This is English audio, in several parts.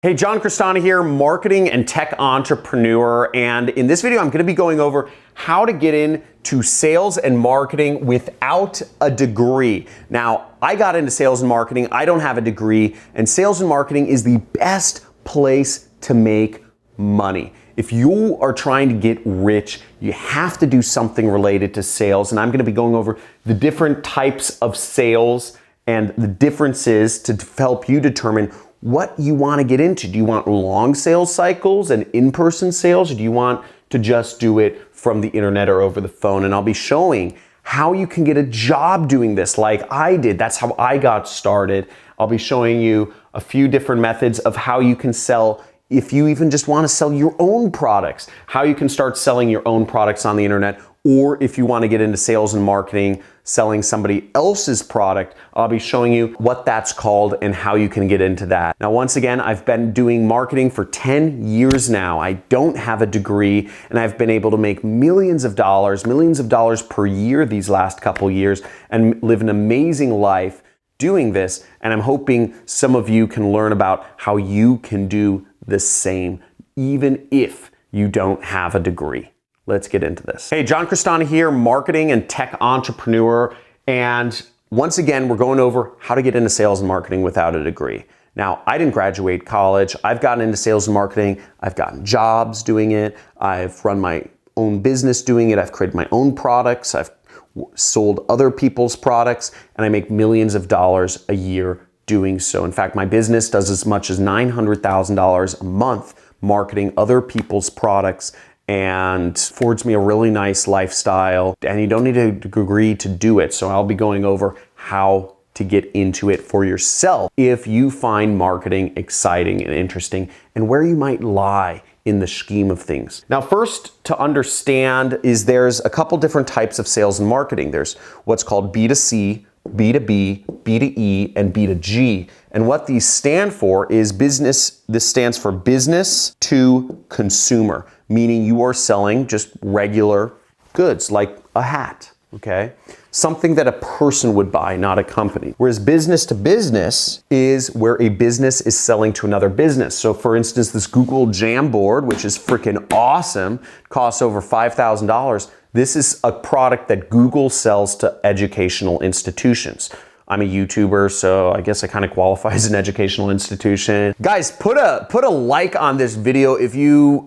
Hey, John Crestani here, marketing and tech entrepreneur. And in this video, I'm going to be going over how to get into sales and marketing without a degree. Now, I got into sales and marketing. I don't have a degree, and sales and marketing is the best place to make money. If you are trying to get rich, you have to do something related to sales. And I'm going to be going over the different types of sales and the differences to help you determine what you want to get into. Do you want long sales cycles and in-person sales, or do you want to just do it from the internet or over the phone? And I'll be showing how you can get a job doing this like I did. That's how I got started. I'll be showing you a few different methods of how you can sell if you even just want to sell your own products, how you can start selling your own products on the internet, or if you want to get into sales and marketing, selling somebody else's product, I'll be showing you what that's called and how you can get into that. Now, once again, I've been doing marketing for 10 years now. I don't have a degree, and I've been able to make millions of dollars per year these last couple years and live an amazing life doing this. And I'm hoping some of you can learn about how you can do the same, even if you don't have a degree. Let's get into this. Hey, John Crestani here, marketing and tech entrepreneur. And once again, we're going over how to get into sales and marketing without a degree. Now, I didn't graduate college. I've gotten into sales and marketing. I've gotten jobs doing it. I've run my own business doing it. I've created my own products. I've sold other people's products, and I make millions of dollars a year doing so. In fact, my business does as much as $900,000 a month marketing other people's products and affords me a really nice lifestyle, and you don't need a degree to do it. So I'll be going over how to get into it for yourself if you find marketing exciting and interesting, and where you might lie in the scheme of things. Now, first to understand is there's a couple different types of sales and marketing. There's what's called B2C, B2B, B2E, and B2G. And what these stand for is business. This stands for business to consumer, meaning you are selling just regular goods like a hat, okay? Something that a person would buy, not a company. Whereas business to business is where a business is selling to another business. So for instance, this Google Jamboard, which is freaking awesome, costs over $5,000. This is a product that Google sells to educational institutions. I'm a YouTuber, so I guess I kind of qualify as an educational institution. Guys, put a like on this video if you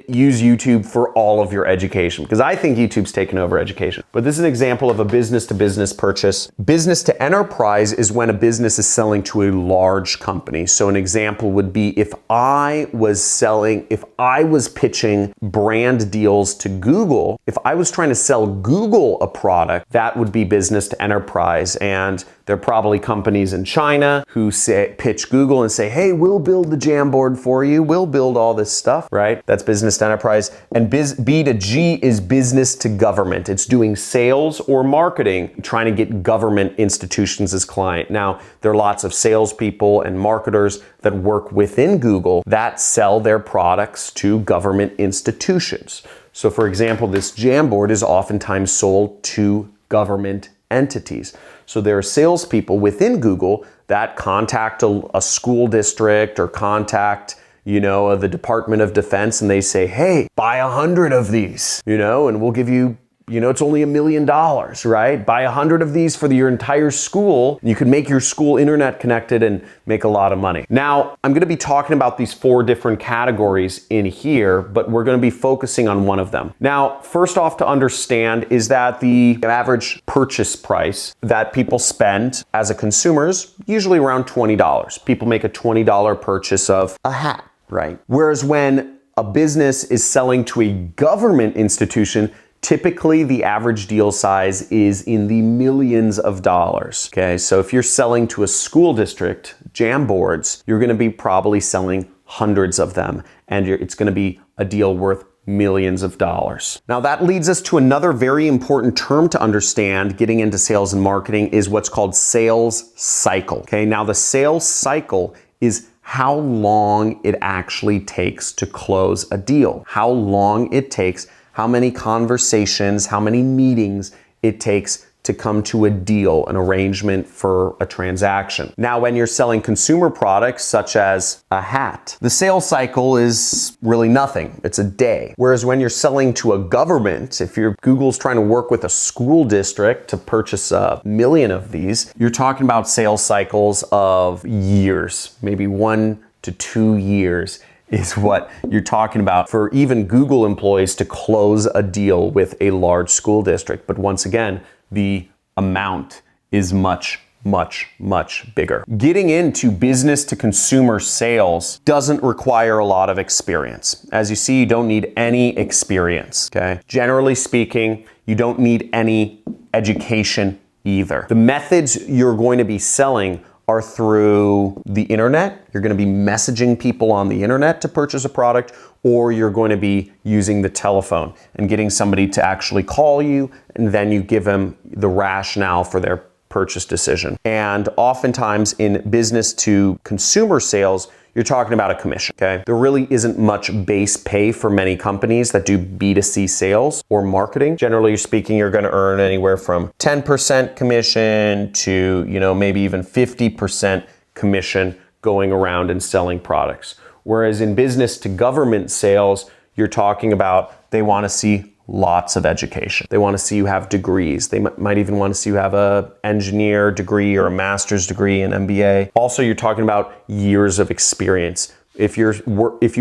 use YouTube for all of your education, because I think YouTube's taken over education. But this is an example of a business-to-business purchase. Business to enterprise is when a business is selling to a large company. So an example would be if I was pitching brand deals to Google, if I was trying to sell Google a product, that would be business to enterprise. And there are probably companies in China who pitch Google and say, hey, we'll build the Jamboard for you. We'll build all this stuff, right? That's business to enterprise. And B to G is business to government. It's doing sales or marketing, trying to get government institutions as client. Now, there are lots of salespeople and marketers that work within Google that sell their products to government institutions. So for example, this Jamboard is oftentimes sold to government entities. So there are salespeople within Google that contact a school district or contact, the Department of Defense, and they say, hey, buy 100 of these, and we'll give you, it's only $1 million, right? Buy 100 of these for your entire school. You can make your school internet connected and make a lot of money. Now, I'm going to be talking about these 4 different categories in here, but we're going to be focusing on one of them. Now, first off to understand is that the average purchase price that people spend as a consumer is usually around $20. People make a $20 purchase of a hat, right? Whereas when a business is selling to a government institution, typically, the average deal size is in the millions of dollars, okay? So if you're selling to a school district, Jamboards, you're gonna be probably selling hundreds of them, and it's gonna be a deal worth millions of dollars. Now that leads us to another very important term to understand getting into sales and marketing is what's called sales cycle, okay? Now the sales cycle is how long it actually takes to close a deal, how long it takes, how many conversations, how many meetings it takes to come to a deal, an arrangement for a transaction. Now, when you're selling consumer products such as a hat, the sales cycle is really nothing. It's a day. Whereas when you're selling to a government, if Google's trying to work with a school district to purchase 1,000,000 of these, you're talking about sales cycles of years, maybe 1 to 2 years is what you're talking about for even Google employees to close a deal with a large school district. But once again, the amount is much, much, much bigger. Getting into business to consumer sales doesn't require a lot of experience. As you see, you don't need any experience, okay? Generally speaking, you don't need any education either. The methods you're going to be selling are through the internet. You're going to be messaging people on the internet to purchase a product, or you're going to be using the telephone and getting somebody to actually call you, and then you give them the rationale for their purchase decision. And oftentimes in business to consumer sales, you're talking about a commission, okay? There really isn't much base pay for many companies that do B2C sales or marketing. Generally speaking, you're gonna earn anywhere from 10% commission to, maybe even 50% commission going around and selling products. Whereas in business to government sales, you're talking about they wanna see lots of education. They want to see you have degrees. They might even want to see you have an engineer degree or a master's degree, an MBA. Also, you're talking about years of experience. If you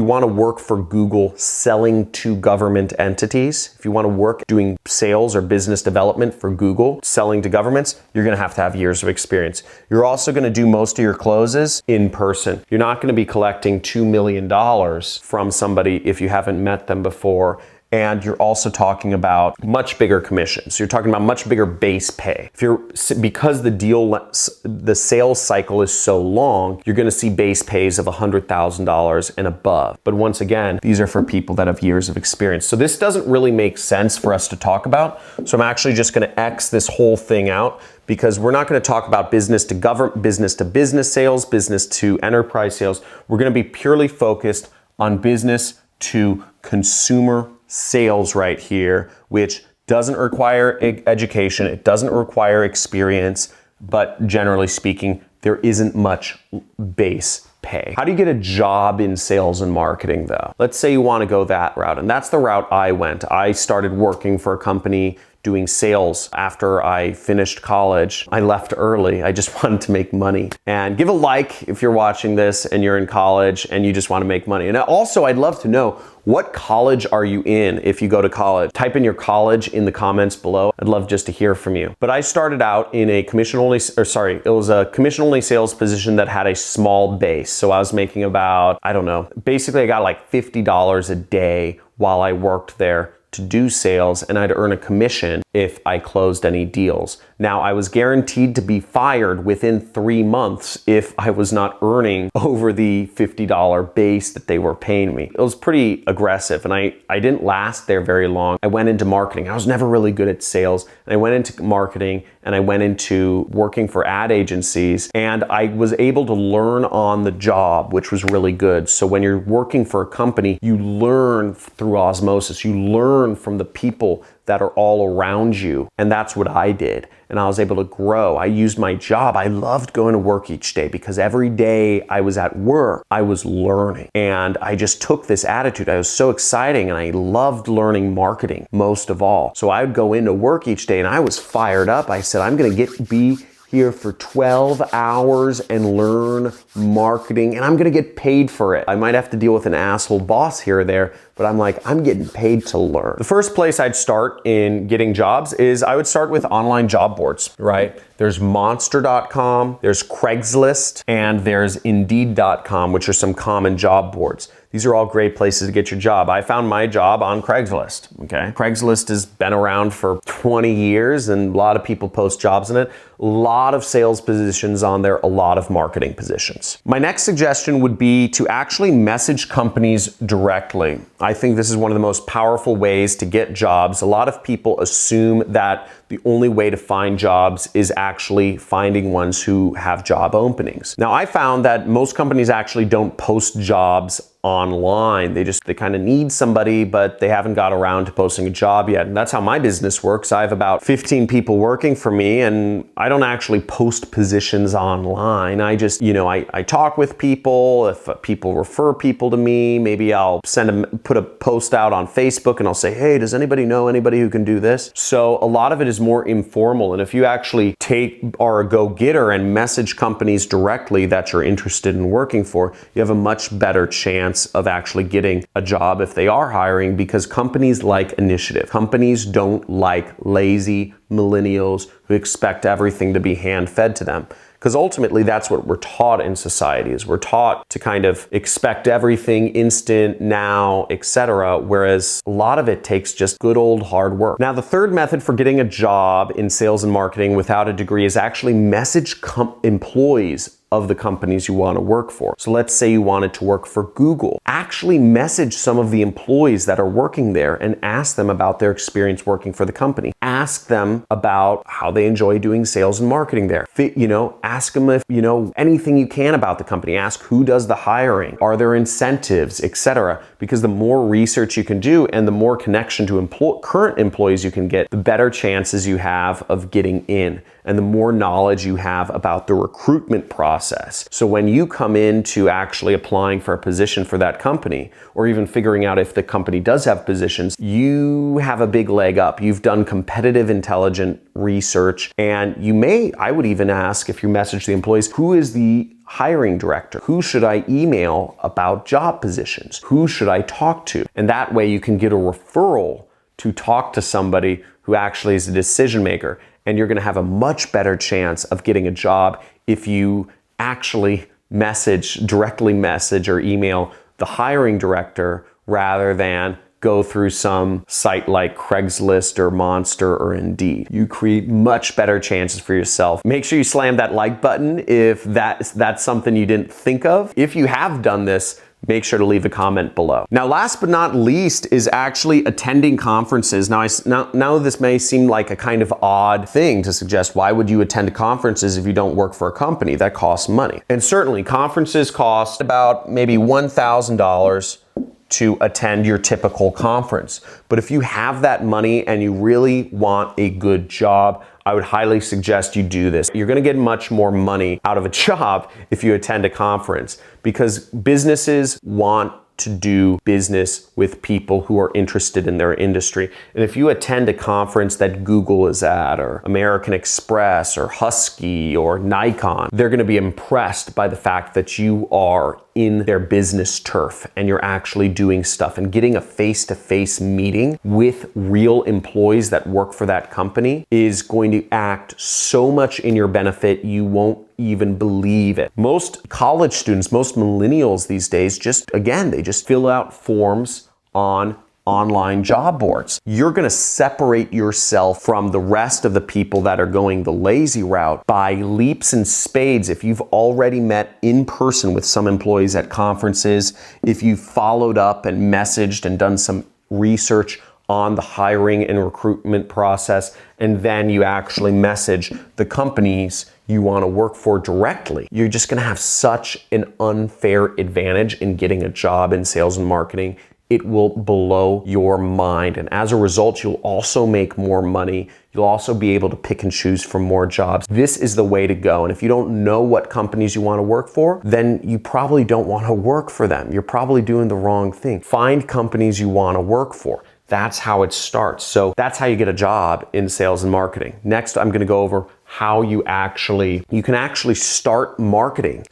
want to work for Google selling to government entities, if you want to work doing sales or business development for Google selling to governments, you're going to have years of experience. You're also going to do most of your closes in person. You're not going to be collecting $2 million from somebody if you haven't met them before. And you're also talking about much bigger commissions. You're talking about much bigger base pay. Because the sales cycle is so long, you're gonna see base pays of $100,000 and above. But once again, these are for people that have years of experience. So this doesn't really make sense for us to talk about. So I'm actually just gonna X this whole thing out, because we're not gonna talk about business to government, business to business sales, business to enterprise sales. We're gonna be purely focused on business to consumer sales right here, which doesn't require education, it doesn't require experience, but generally speaking, there isn't much base pay. How do you get a job in sales and marketing though? Let's say you want to go that route, and that's the route I went. I started working for a company doing sales after I finished college. I left early. I just wanted to make money. And give a like if you're watching this and you're in college and you just want to make money. And also, I'd love to know, what college are you in if you go to college? Type in your college in the comments below. I'd love just to hear from you. But I started out in a commission-only sales position that had a small base. So I was making about, basically I got like $50 a day while I worked there to do sales, and I'd earn a commission if I closed any deals. Now, I was guaranteed to be fired within 3 months if I was not earning over the $50 base that they were paying me. It was pretty aggressive, and I didn't last there very long. I went into marketing. I was never really good at sales, and I went into marketing, and I went into working for ad agencies, and I was able to learn on the job, which was really good. So when you're working for a company, you learn through osmosis. You learn from the people that are all around you. And that's what I did. And I was able to grow. I used my job. I loved going to work each day because every day I was at work, I was learning. And I just took this attitude. I was so exciting, and I loved learning marketing most of all. So I would go into work each day and I was fired up. I said, I'm going to be here for 12 hours and learn marketing, and I'm gonna get paid for it. I might have to deal with an asshole boss here or there, but I'm like, I'm getting paid to learn. The first place I'd start in getting jobs is I would start with online job boards, right? There's monster.com, there's Craigslist, and there's indeed.com, which are some common job boards. These are all great places to get your job. I found my job on Craigslist, okay? Craigslist has been around for 20 years, and a lot of people post jobs in it. A lot of sales positions on there, a lot of marketing positions. My next suggestion would be to actually message companies directly. I think this is one of the most powerful ways to get jobs. A lot of people assume that the only way to find jobs is actually finding ones who have job openings. Now, I found that most companies actually don't post jobs online. They kind of need somebody, but they haven't got around to posting a job yet. And that's how my business works. I have about 15 people working for me, and I don't actually post positions online. I just, I talk with people. If people refer people to me, maybe I'll put a post out on Facebook and I'll say, hey, does anybody know anybody who can do this? So a lot of it is more informal. And if you actually are a go-getter and message companies directly that you're interested in working for, you have a much better chance of actually getting a job if they are hiring, because companies like initiative. Companies don't like lazy millennials who expect everything to be hand-fed to them. Because ultimately, that's what we're taught in society, is we're taught to kind of expect everything instant, now, etc., whereas a lot of it takes just good old hard work. Now, the third method for getting a job in sales and marketing without a degree is actually message employees of the companies you want to work for. So let's say you wanted to work for Google. Actually message some of the employees that are working there and ask them about their experience working for the company. Ask them about how they enjoy doing sales and marketing there. Ask them if, anything you can about the company. Ask who does the hiring. Are there incentives, etc. Because the more research you can do and the more connection to current employees you can get, the better chances you have of getting in, and the more knowledge you have about the recruitment process. So when you come into actually applying for a position for that company, or even figuring out if the company does have positions, you have a big leg up. You've done competitive intelligent research, and I would even ask, if you message the employees, who is the hiring director? Who should I email about job positions? Who should I talk to? And that way you can get a referral to talk to somebody who actually is a decision maker. And you're going to have a much better chance of getting a job if you actually directly message or email the hiring director rather than go through some site like Craigslist or Monster or Indeed. You create much better chances for yourself. Make sure you slam that like button if that's something you didn't think of. If you have done this, make sure to leave a comment below. Now, last but not least is actually attending conferences. Now this may seem like a kind of odd thing to suggest. Why would you attend conferences if you don't work for a company? That costs money. And certainly conferences cost about maybe $1,000 to attend your typical conference. But if you have that money and you really want a good job, I would highly suggest you do this. You're gonna get much more money out of a job if you attend a conference, because businesses want to do business with people who are interested in their industry. And if you attend a conference that Google is at, or American Express, or Husky, or Nikon, they're gonna be impressed by the fact that you are in their business turf and you're actually doing stuff, and getting a face-to-face meeting with real employees that work for that company is going to act so much in your benefit you won't even believe it. Most college students, most millennials these days, they just fill out forms on online job boards. You're going to separate yourself from the rest of the people that are going the lazy route by leaps and spades. If you've already met in person with some employees at conferences, if you've followed up and messaged and done some research on the hiring and recruitment process, and then you actually message the companies you want to work for directly, you're just going to have such an unfair advantage in getting a job in sales and marketing. It will blow your mind. And as a result, you'll also make more money. You'll also be able to pick and choose from more jobs. This is the way to go. And if you don't know what companies you want to work for, then you probably don't want to work for them. You're probably doing the wrong thing. Find companies you want to work for. That's how it starts. So that's how you get a job in sales and marketing. Next, I'm going to go over how you can actually start marketing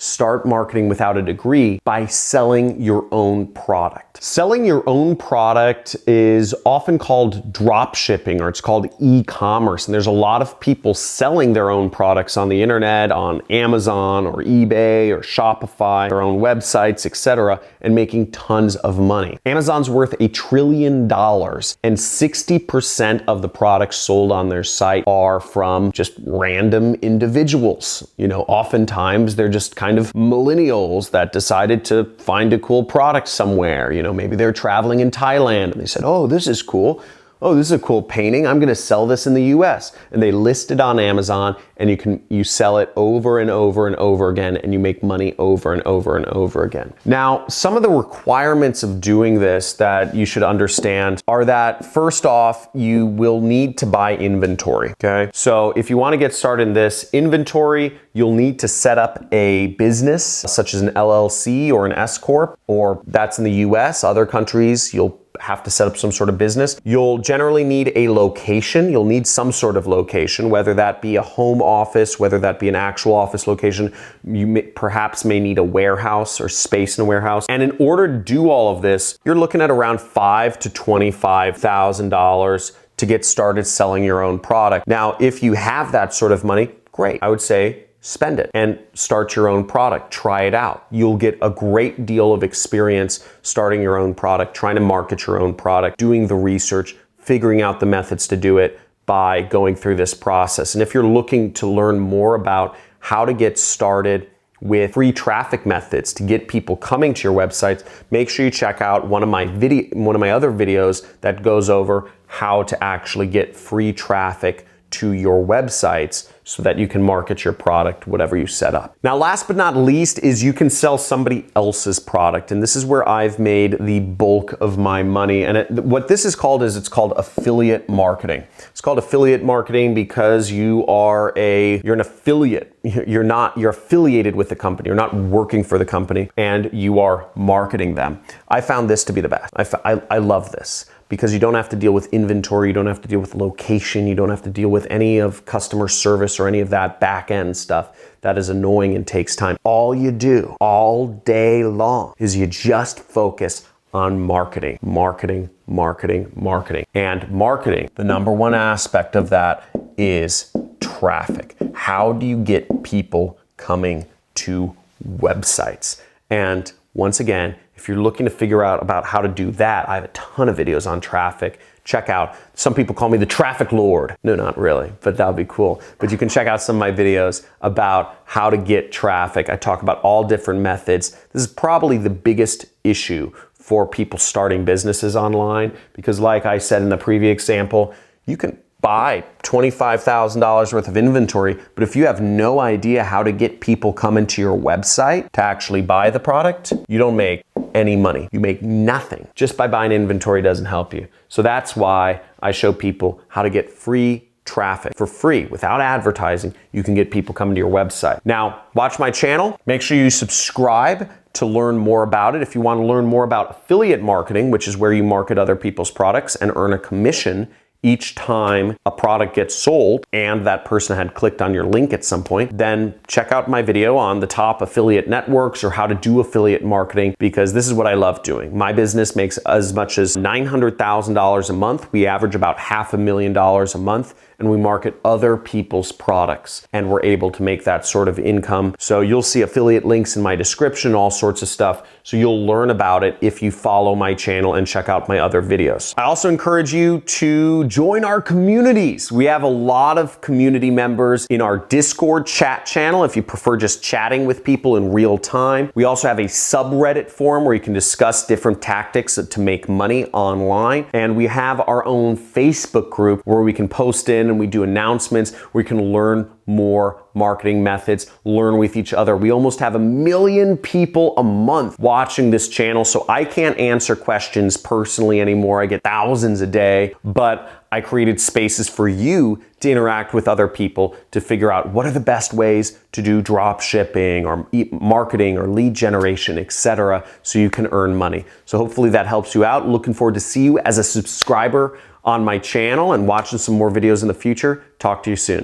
without a degree by selling your own product. Selling your own product is often called drop shipping, or it's called e-commerce. And there's a lot of people selling their own products on the internet, on Amazon or eBay or Shopify, their own websites, etc., and making tons of money. Amazon's worth $1 trillion, and 60% of the products sold on their site are from just random individuals. Oftentimes they're just kind of millennials that decided to find a cool product somewhere. Maybe they're traveling in Thailand and they said, oh, this is cool. oh, this is a cool painting. I'm gonna sell this in the US. And they list it on Amazon, and you sell it over and over and over again, and you make money over and over and over again. Now, some of the requirements of doing this that you should understand are that, first off, you will need to buy inventory, okay? So if you wanna get started in this inventory, you'll need to set up a business, such as an LLC or an S Corp, or that's in the US. Other countries, you'll have to set up some sort of business. You'll generally need a location. You'll need some sort of location, whether that be a home office, whether that be an actual office location. You perhaps may need a warehouse or space in a warehouse. And in order to do all of this, you're looking at around $5,000 to $25,000 to get started selling your own product. Now, if you have that sort of money, great. I would say spend it and start your own product. Try it out. You'll get a great deal of experience starting your own product, trying to market your own product, doing the research, figuring out the methods to do it by going through this process. And if you're looking to learn more about how to get started with free traffic methods to get people coming to your websites, make sure you check out one of my other videos that goes over how to actually get free traffic to your websites so that you can market your product, whatever you set up. Now, last but not least is you can sell somebody else's product. And this is where I've made the bulk of my money. And what this is called it's called affiliate marketing. It's called affiliate marketing because you're an affiliate. You're affiliated with the company. You're not working for the company, and you are marketing them. I found this to be the best. I love this, because you don't have to deal with inventory, you don't have to deal with location, you don't have to deal with any of customer service or any of that back end stuff that is annoying and takes time. All you do all day long is you just focus on marketing, marketing, marketing, marketing. And marketing, the number one aspect of that is traffic. How do you get people coming to websites? And once again, if you're looking to figure out about how to do that, I have a ton of videos on traffic. Check out, some people call me the traffic lord. No, not really, but that would be cool. But you can check out some of my videos about how to get traffic. I talk about all different methods. This is probably the biggest issue for people starting businesses online, because like I said in the previous example, you can buy $25,000 worth of inventory, but if you have no idea how to get people coming to your website to actually buy the product, you don't make any money. You make nothing. Just by buying inventory doesn't help you. So that's why I show people how to get free traffic for free without advertising. You can get people coming to your website. Now, watch my channel. Make sure you subscribe to learn more about it. If you want to learn more about affiliate marketing, which is where you market other people's products and earn a commission each time a product gets sold and that person had clicked on your link at some point, then check out my video on the top affiliate networks or how to do affiliate marketing, because this is what I love doing. My business makes as much as $900,000 a month. We average about $500,000 a month, and we market other people's products, and we're able to make that sort of income. So you'll see affiliate links in my description, all sorts of stuff. So you'll learn about it if you follow my channel and check out my other videos. I also encourage you to join our communities. We have a lot of community members in our Discord chat channel if you prefer just chatting with people in real time. We also have a subreddit forum where you can discuss different tactics to make money online. And we have our own Facebook group where we can post in and we do announcements, where you can learn more marketing methods, learn with each other. We almost have 1 million people a month watching this channel, so I can't answer questions personally anymore. I get thousands a day, but I created spaces for you to interact with other people to figure out what are the best ways to do drop shipping or marketing or lead generation, etc., so you can earn money. So hopefully that helps you out. Looking forward to see you as a subscriber on my channel and watching some more videos in the future. Talk to you soon.